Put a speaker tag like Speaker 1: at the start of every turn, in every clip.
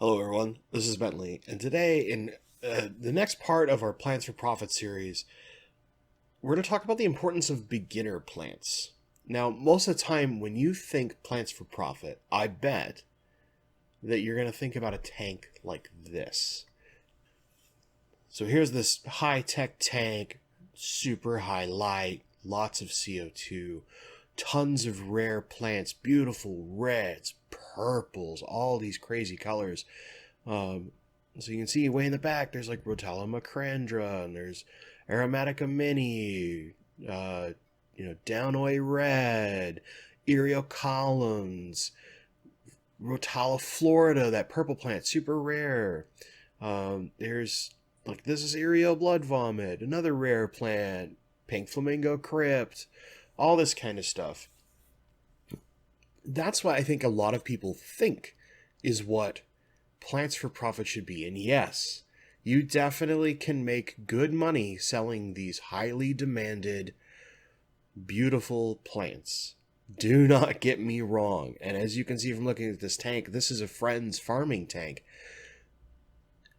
Speaker 1: Hello, everyone. This is Bentley, and today, in the next part of our Plants for Profit series, we're going to talk about the importance of beginner plants. Now, most of the time, when you think plants for profit, I bet that you're going to think about a tank like this. So here's this high-tech tank, super high light, lots of CO2, tons of rare plants, beautiful reds, purples, all these crazy colors. So you can see way in the back, there's like Rotella macrandra, and there's Aromatica mini, Downoy red, Eriocolumns, Rotella Florida, that purple plant, super rare. There's like this is Erio blood vomit, another rare plant, pink flamingo crypt, all this kind of stuff. That's what I think a lot of people think is what plants for profit should be. And yes, you definitely can make good money selling these highly demanded, beautiful plants. Do not get me wrong. And as you can see from looking at this tank, this is a friend's farming tank.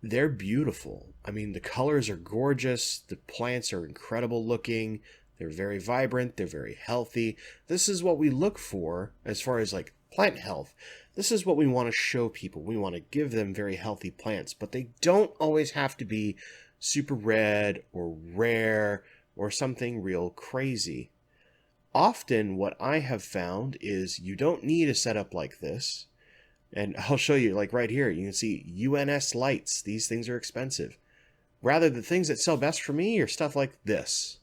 Speaker 1: They're beautiful. I mean, the colors are gorgeous. The plants are incredible looking. They're very vibrant. They're very healthy. This is what we look for as far as like plant health. This is what we want to show people. We want to give them very healthy plants, but they don't always have to be super red or rare or something real crazy. Often what I have found is you don't need a setup like this. And I'll show you, like right here, you can see UNS lights. These things are expensive. Rather, the things that sell best for me are stuff like this.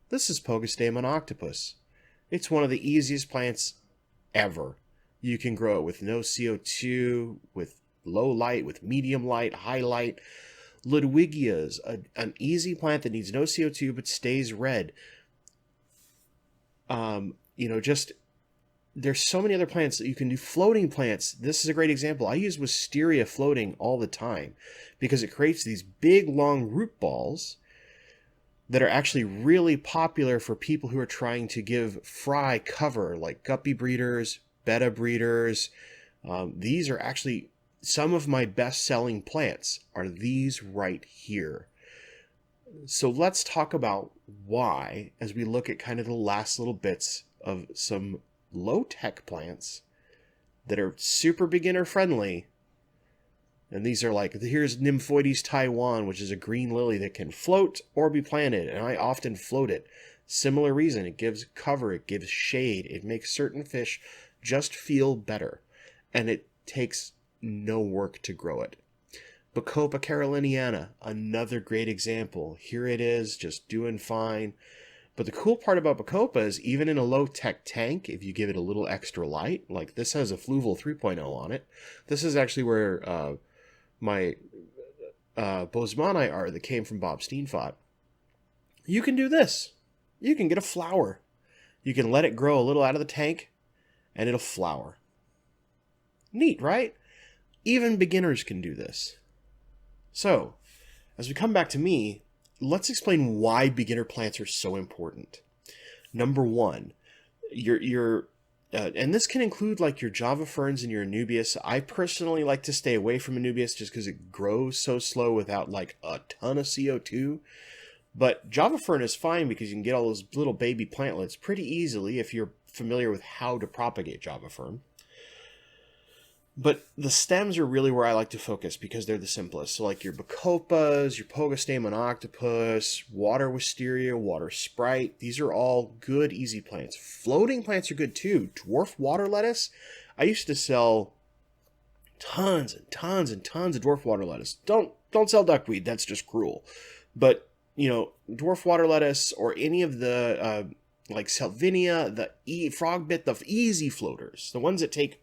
Speaker 1: This is Pogostamen octopus. It's one of the easiest plants ever. You can grow it with no CO2, with low light, with medium light, high light. Ludwigias, an easy plant that needs no CO2 but stays red. There's so many other plants that you can do. Floating plants, this is a great example. I use wisteria floating all the time because it creates these big, long root balls that are actually really popular for people who are trying to give fry cover, like guppy breeders, betta breeders. These are actually some of my best-selling plants are these right here. So let's talk about why as we look at kind of the last little bits of some low-tech plants that are super beginner friendly. And these are like, here's Nymphoides Taiwan, which is a green lily that can float or be planted, and I often float it. Similar reason, it gives cover, it gives shade, it makes certain fish just feel better, and it takes no work to grow it. Bacopa caroliniana, another great example. Here it is, just doing fine. But the cool part about Bacopa is even in a low-tech tank, if you give it a little extra light, like this has a Fluval 3.0 on it. This is actually where my Bosemani are that came from Bob Steenfot. You can do this. You can get a flower. You can let it grow a little out of the tank, and it'll flower. Neat, right? Even beginners can do this. So, as we come back to me, let's explain why beginner plants are so important. Number one, and this can include like your Java ferns and your Anubias. I personally like to stay away from Anubias just because it grows so slow without like a ton of CO2. But Java fern is fine because you can get all those little baby plantlets pretty easily if you're familiar with how to propagate Java fern. But the stems are really where I like to focus because they're the simplest. So like your Bacopas, your Pogostamen octopus, water wisteria, water sprite, these are all good, easy plants. Floating plants are good too. Dwarf water lettuce, I used to sell tons and tons and tons of dwarf water lettuce. Don't sell duckweed, that's just cruel. But, dwarf water lettuce or any of the, like Salvinia, the frog bit, the easy floaters, the ones that take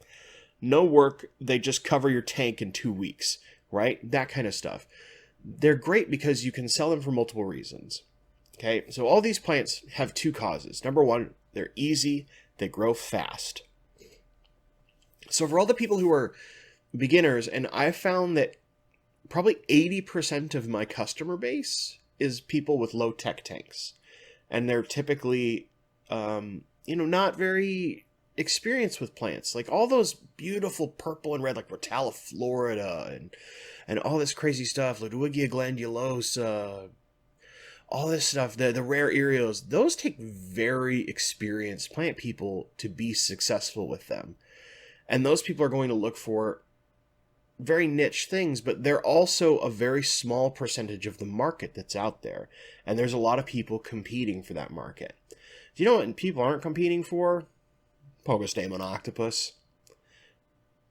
Speaker 1: no work, they just cover your tank in 2 weeks, right? That kind of stuff. They're great because you can sell them for multiple reasons. Okay, so all these plants have two causes. Number one, they're easy, they grow fast. So for all the people who are beginners, and I've found that probably 80% of my customer base is people with low-tech tanks. And they're typically, not very experience with plants. Like all those beautiful purple and red, like Rotala Florida and all this crazy stuff, Ludwigia glandulosa, all this stuff, the rare Erios, those take very experienced plant people to be successful with them. And those people are going to look for very niche things, but they're also a very small percentage of the market that's out there. And there's a lot of people competing for that market. Do you know what people aren't competing for? Pogostemon octopus,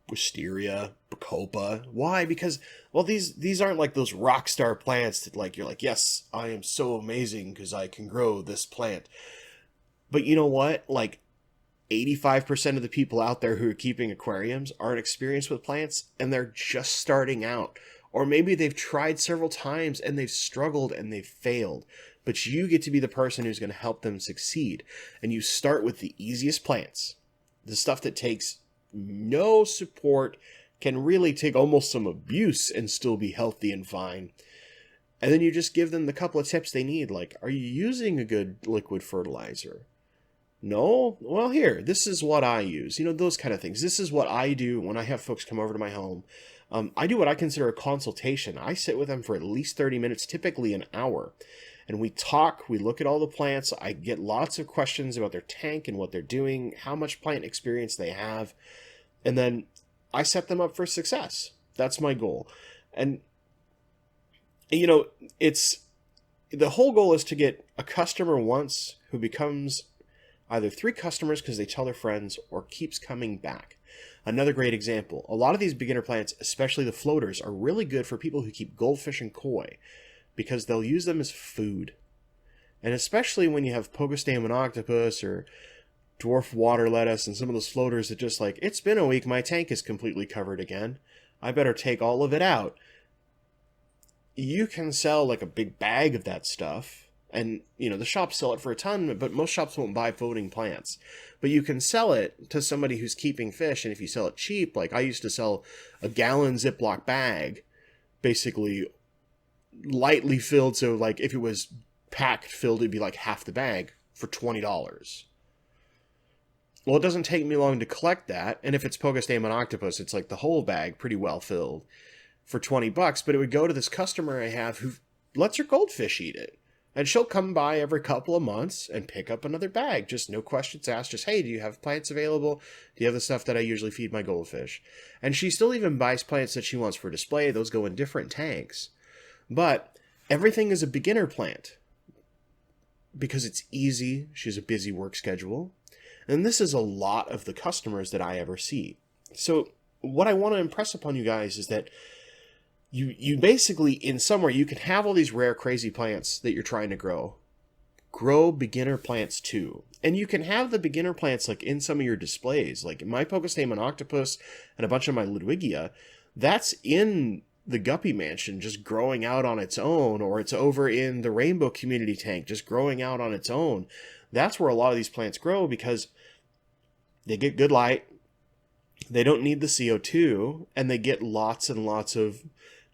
Speaker 1: wisteria, bacopa. Why? Because, well, these aren't like those rock star plants that like you're like, yes, I am so amazing because I can grow this plant. But you know what? Like 85% of the people out there who are keeping aquariums aren't experienced with plants, and they're just starting out. Or maybe they've tried several times and they've struggled and they've failed. But you get to be the person who's going to help them succeed. And you start with the easiest plants. The stuff that takes no support, can really take almost some abuse and still be healthy and fine. And then you just give them the couple of tips they need. Like, are you using a good liquid fertilizer? No? Well, here, this is what I use. You know, those kind of things. This is what I do when I have folks come over to my home. I do what I consider a consultation. I sit with them for at least 30 minutes, typically an hour. And we talk, we look at all the plants. I get lots of questions about their tank and what they're doing, how much plant experience they have. And then I set them up for success. That's my goal. And, you know, the whole goal is to get a customer once who becomes either 3 customers because they tell their friends or keeps coming back. Another great example, a lot of these beginner plants, especially the floaters, are really good for people who keep goldfish and koi because they'll use them as food. And especially when you have Pogostemon octopus or dwarf water lettuce and some of those floaters that just like, it's been a week, my tank is completely covered again. I better take all of it out. You can sell like a big bag of that stuff. And, you know, the shops sell it for a ton, but most shops won't buy floating plants. But you can sell it to somebody who's keeping fish, and if you sell it cheap, like I used to sell a gallon Ziploc bag, basically lightly filled, so like if it was packed filled, it'd be like half the bag for $20. Well, it doesn't take me long to collect that, and if it's Pogostemon octopus, it's like the whole bag pretty well filled for $20, but it would go to this customer I have who lets her goldfish eat it. And she'll come by every couple of months and pick up another bag. Just no questions asked. Just, hey, do you have plants available? Do you have the stuff that I usually feed my goldfish? And she still even buys plants that she wants for display. Those go in different tanks. But everything is a beginner plant because it's easy. She has a busy work schedule. And this is a lot of the customers that I ever see. So what I want to impress upon you guys is that you basically, in somewhere, you can have all these rare, crazy plants that you're trying to grow. Grow beginner plants too. And you can have the beginner plants like in some of your displays. Like my Pogostemon octopus and a bunch of my Ludwigia, that's in the Guppy Mansion just growing out on its own, or it's over in the Rainbow Community Tank just growing out on its own. That's where a lot of these plants grow because they get good light, they don't need the CO2, and they get lots and lots of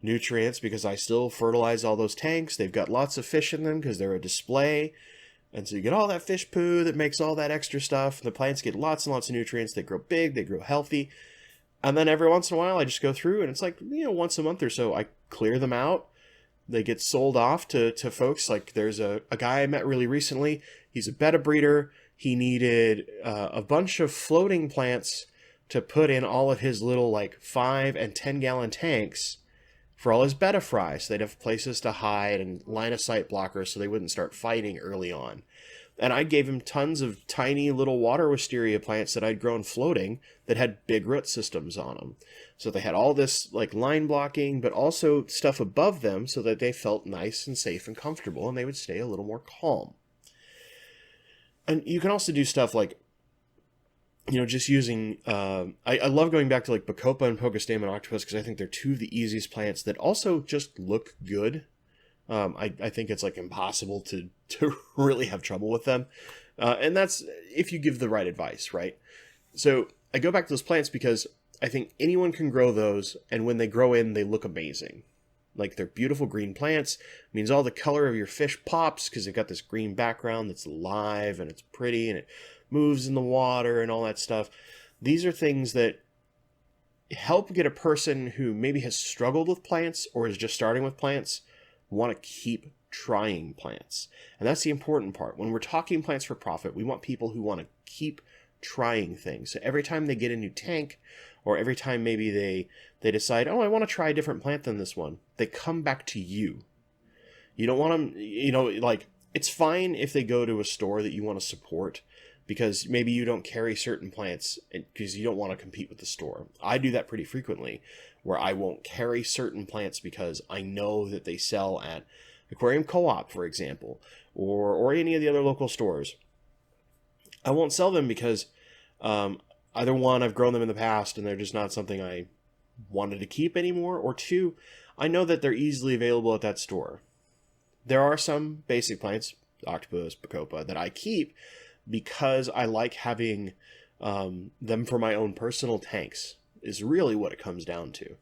Speaker 1: nutrients because I still fertilize all those tanks. They've got lots of fish in them because they're a display. And so you get all that fish poo that makes all that extra stuff. The plants get lots and lots of nutrients. They grow big, they grow healthy. And then every once in a while I just go through and it's like, you know, once a month or so I clear them out. They get sold off to folks. Like there's a guy I met really recently. He's a betta breeder. He needed a bunch of floating plants to put in all of his little like 5 and 10 gallon tanks for all his betta fry, so they'd have places to hide and line of sight blockers so they wouldn't start fighting early on. And I gave him tons of tiny little water wisteria plants that I'd grown floating that had big root systems on them. So they had all this like line blocking, but also stuff above them so that they felt nice and safe and comfortable and they would stay a little more calm. And you can also do stuff like, you know, just using, I love going back to like Bacopa and Pogostemon octopus because I think they're 2 of the easiest plants that also just look good. I think it's like impossible to really have trouble with them. And that's if you give the right advice, right? So I go back to those plants because I think anyone can grow those. And when they grow in, they look amazing. Like they're beautiful green plants. It means all the color of your fish pops because they've got this green background that's alive and it's pretty and it moves in the water and all that stuff. These are things that help get a person who maybe has struggled with plants or is just starting with plants want to keep trying plants. And that's the important part. When we're talking plants for profit, we want people who want to keep trying things. So every time they get a new tank, or every time maybe they decide, oh, I want to try a different plant than this one, they come back to you. You don't want them, like, it's fine if they go to a store that you want to support, because maybe you don't carry certain plants because you don't want to compete with the store. I do that pretty frequently, where I won't carry certain plants because I know that they sell at Aquarium Co-op, for example, or any of the other local stores. I won't sell them because either one, I've grown them in the past and they're just not something I wanted to keep anymore, or two, I know that they're easily available at that store. There are some basic plants, Octopus, Bacopa, that I keep because I like having them for my own personal tanks, is really what it comes down to.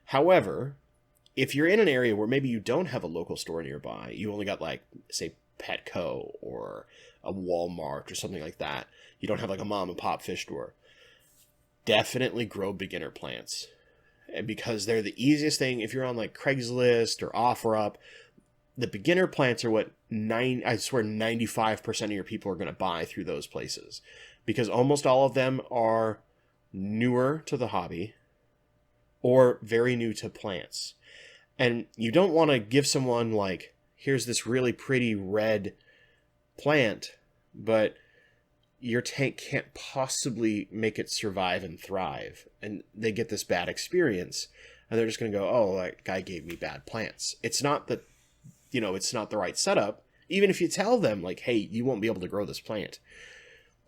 Speaker 1: However, if you're in an area where maybe you don't have a local store nearby, you only got, like, say, Petco or a Walmart or something like that, you don't have like a mom and pop fish store, definitely grow beginner plants. And because they're the easiest thing, if you're on like Craigslist or OfferUp, the beginner plants are what 95% of your people are going to buy through those places, because almost all of them are newer to the hobby or very new to plants. And you don't want to give someone like, here's this really pretty red plant, but your tank can't possibly make it survive and thrive. And they get this bad experience and they're just going to go, oh, that guy gave me bad plants. It's not that, it's not the right setup. Even if you tell them like, hey, you won't be able to grow this plant.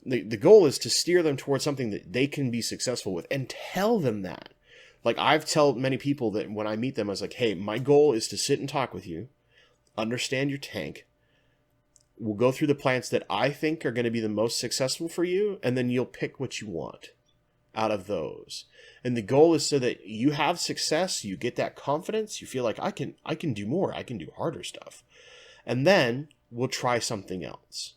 Speaker 1: The goal is to steer them towards something that they can be successful with, and tell them that. Like, I've told many people that when I meet them, I was like, hey, my goal is to sit and talk with you, understand your tank. We'll go through the plants that I think are going to be the most successful for you, and then you'll pick what you want out of those. And the goal is so that you have success, you get that confidence, you feel like I can do more, I can do harder stuff. And then we'll try something else,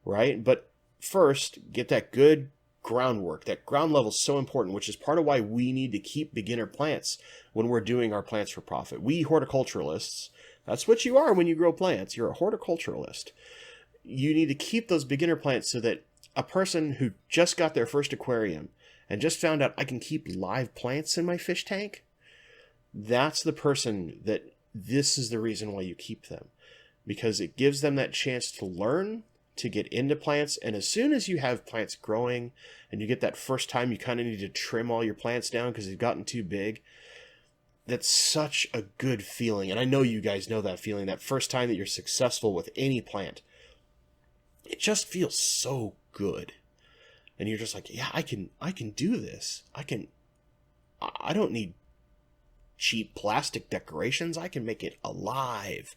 Speaker 1: right? But first, get that good groundwork. That ground level is so important, which is part of why we need to keep beginner plants when we're doing our plants for profit. We horticulturalists, that's what you are when you grow plants. You're a horticulturalist. You need to keep those beginner plants so that a person who just got their first aquarium and just found out I can keep live plants in my fish tank, that's the person that this is the reason why you keep them. Because it gives them that chance to learn, to get into plants. And as soon as you have plants growing and you get that first time you kind of need to trim all your plants down because they've gotten too big, that's such a good feeling. And I know you guys know that feeling, that first time that you're successful with any plant. It just feels so good. And you're just like, yeah, I can do this. I don't need cheap plastic decorations. I can make it alive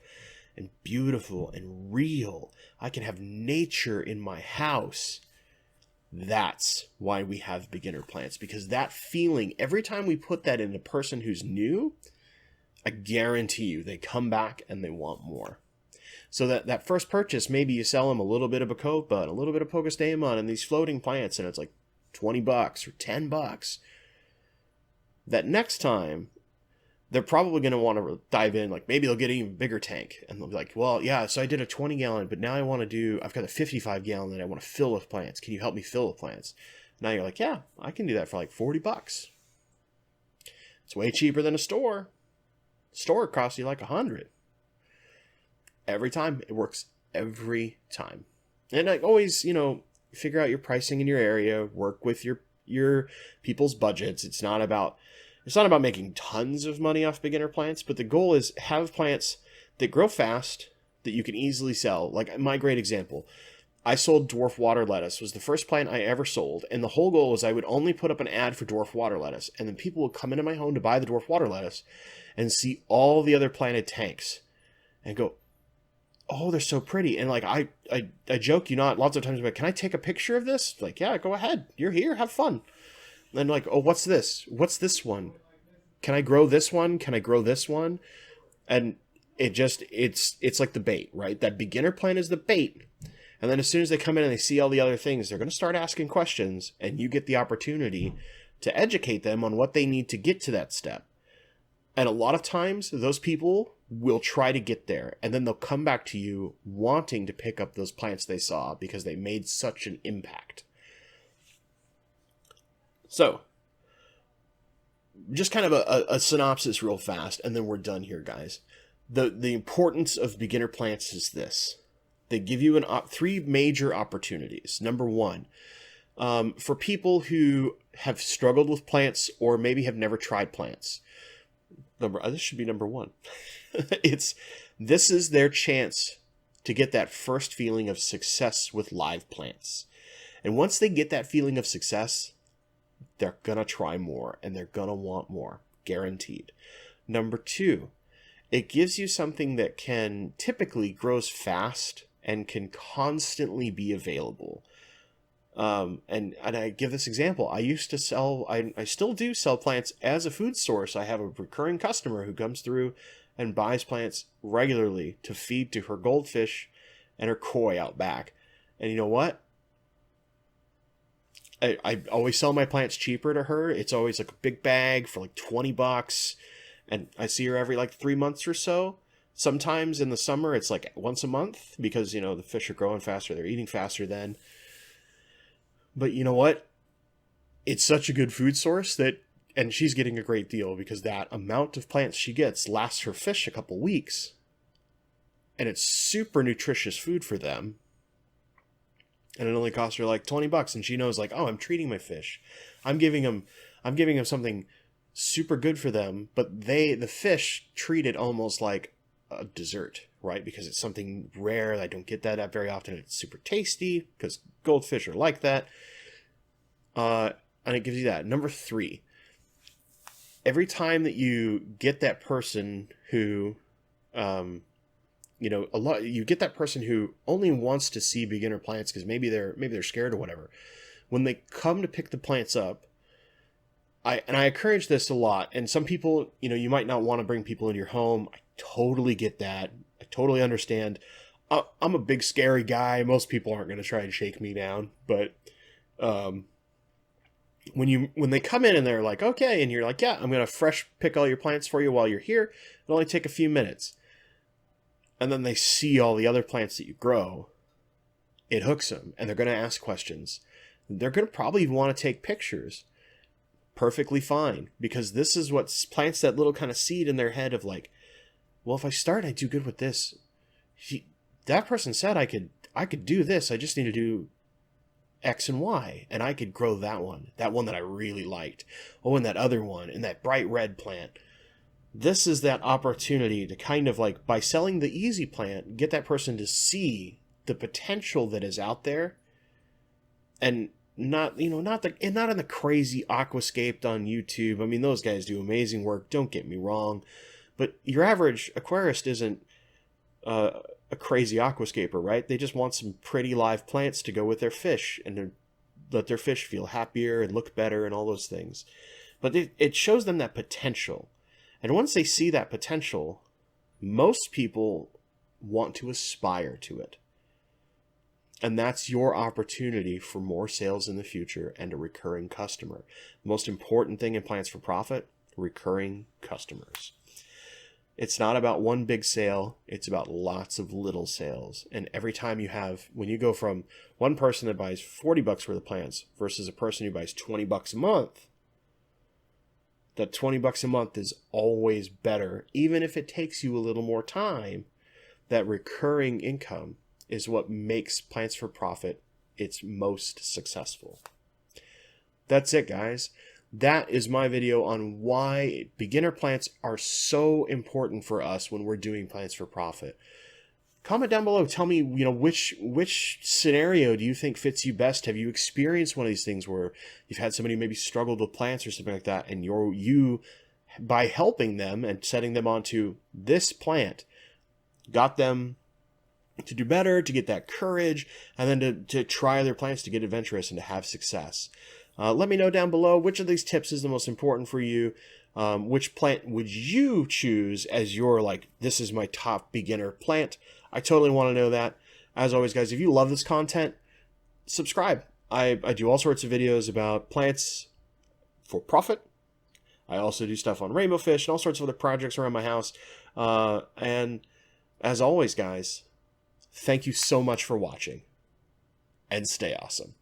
Speaker 1: and beautiful and real. I can have nature in my house. That's why we have beginner plants, because that feeling, every time we put that in a person who's new, I guarantee you they come back and they want more. So that first purchase, maybe you sell them a little bit of Bacopa and a little bit of Pocostemon and these floating plants, and it's like $20 or $10. That next time, they're probably going to want to dive in, like maybe they'll get an even bigger tank, and they'll be like, well, yeah, so I did a 20 gallon, but now I've got a 55 gallon that I want to fill with plants. Can you help me fill with plants? Now you're like, yeah, I can do that for like $40. It's way cheaper than a store. Store costs you like $100. Every time. It works every time. And like always, figure out your pricing in your area, work with your people's budgets. It's not about making tons of money off beginner plants, but the goal is have plants that grow fast that you can easily sell. Like my great example, I sold dwarf water lettuce, was the first plant I ever sold. And the whole goal was I would only put up an ad for dwarf water lettuce. And then people would come into my home to buy the dwarf water lettuce and see all the other planted tanks and go, oh, they're so pretty. And like, I joke, lots of times I'm like, can I take a picture of this? Like, yeah, go ahead. You're here. Have fun. And like, oh, what's this? What's this one? Can I grow this one? Can I grow this one? And it's like the bait, right? That beginner plant is the bait. And then as soon as they come in and they see all the other things, they're going to start asking questions, and you get the opportunity to educate them on what they need to get to that step. And a lot of times, those people will try to get there, and then they'll come back to you wanting to pick up those plants they saw because they made such an impact. So, just kind of a synopsis real fast, and then we're done here, guys. The importance of beginner plants is this. They give you three major opportunities. Number one, for people who have struggled with plants or maybe have never tried plants. This should be number one. This is their chance to get that first feeling of success with live plants. And once they get that feeling of success, they're going to try more and they're going to want more, guaranteed. Number two, it gives you something that can typically grows fast and can constantly be available. And I give this example. I used to sell, I still do sell plants as a food source. I have a recurring customer who comes through and buys plants regularly to feed to her goldfish and her koi out back. And you know what? I always sell my plants cheaper to her. It's always like a big bag for like $20. And I see her every like 3 months or so. Sometimes in the summer, it's like once a month because, you know, the fish are growing faster. They're eating faster then. But you know what? It's such a good food source that, and she's getting a great deal because that amount of plants she gets lasts her fish a couple weeks. And it's super nutritious food for them. And it only costs her like $20, and she knows like, oh, I'm treating my fish. I'm giving them something super good for them, but the fish treat it almost like a dessert, right? Because it's something rare. I don't get that very often. It's super tasty because goldfish are like that. And it gives you that. Number three, every time that you get that person who, you get that person who only wants to see beginner plants because maybe they're scared or whatever. When they come to pick the plants up, I encourage this a lot. And some people, you might not want to bring people into your home. I totally get that. I totally understand. I'm a big scary guy. Most people aren't going to try and shake me down, but when they come in and they're like, okay, and you're like, yeah, I'm going to fresh pick all your plants for you while you're here. It'll only take a few minutes. And then they see all the other plants that you grow. It hooks them, and they're going to ask questions. They're going to probably want to take pictures. Perfectly fine, because this is what plants that little kind of seed in their head of like, well, if I start, I do good with this. That person said I could do this. I just need to do X and Y, and I could grow that one that I really liked. Oh, and that other one, and that bright red plant. This is that opportunity to kind of like, by selling the easy plant, get that person to see the potential that is out there, and not in the crazy aquascape on YouTube. I mean, those guys do amazing work. Don't get me wrong, but your average aquarist isn't a crazy aquascaper, right? They just want some pretty live plants to go with their fish and to let their fish feel happier and look better and all those things. But it shows them that potential. And once they see that potential, most people want to aspire to it. And that's your opportunity for more sales in the future and a recurring customer. The most important thing in Plants for Profit, recurring customers. It's not about one big sale. It's about lots of little sales. And every time when you go from one person that buys $40 worth of plants versus a person who buys $20 a month, that $20 a month is always better. Even if it takes you a little more time, that recurring income is what makes Plants for Profit its most successful. That's it, guys. That is my video on why beginner plants are so important for us when we're doing Plants for Profit. Comment down below. Tell me, which scenario do you think fits you best? Have you experienced one of these things where you've had somebody maybe struggled with plants or something like that, and you by helping them and setting them onto this plant, got them to do better, to get that courage, and then to try other plants, to get adventurous and to have success. Let me know down below which of these tips is the most important for you. Which plant would you choose as your, this is my top beginner plant? I totally want to know that. As always, guys, if you love this content, subscribe. I do all sorts of videos about plants for profit. I also do stuff on rainbow fish and all sorts of other projects around my house. And as always, guys, thank you so much for watching, and stay awesome.